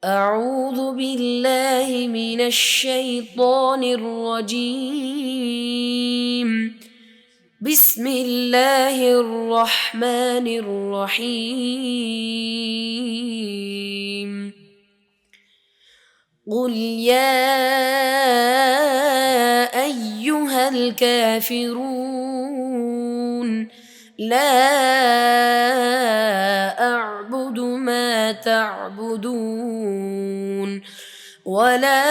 أعوذ بالله من الشيطان الرجيم. بسم الله الرحمن الرحيم. قل يا أيها الكافرون لا أعبد ما تعبدون ولا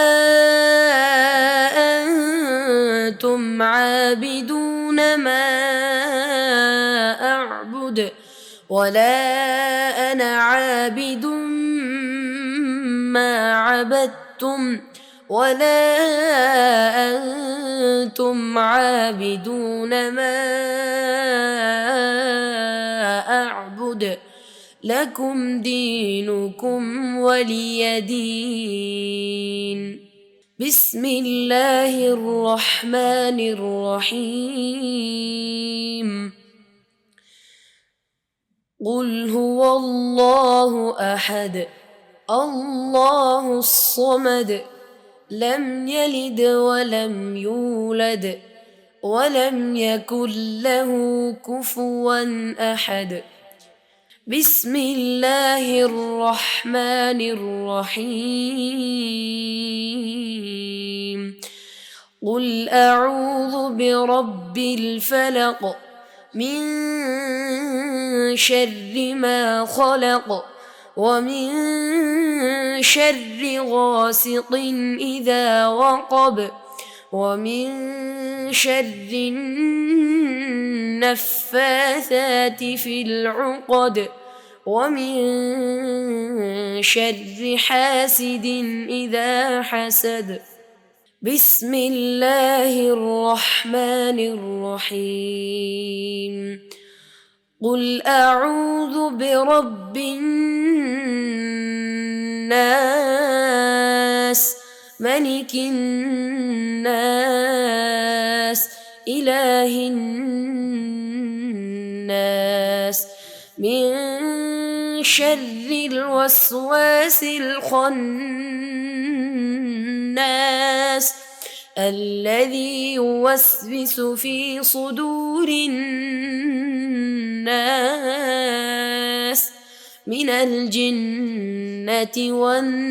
أنتم عابدون ما أعبد ولا أنا عابد ما عبدتم ولا أنتم عابدون ما أعبد لكم دينكم ولي دين. بسم الله الرحمن الرحيم. قل هو الله أحد الله الصمد لم يلد ولم يولد ولم يكن له كفوا أحد. بسم الله الرحمن الرحيم. قل أعوذ برب الفلق من شر ما خلق ومن شر غاسق إذا وقب ومن شر النفاثات في العقد ومن شر حاسد إذا حسد. بسم الله الرحمن الرحيم. قل أعوذ برب الناس ملك الناس إله الناس من شر الوسواس الخناس الذي يوسوس في صدور الناس من الجنة والناس.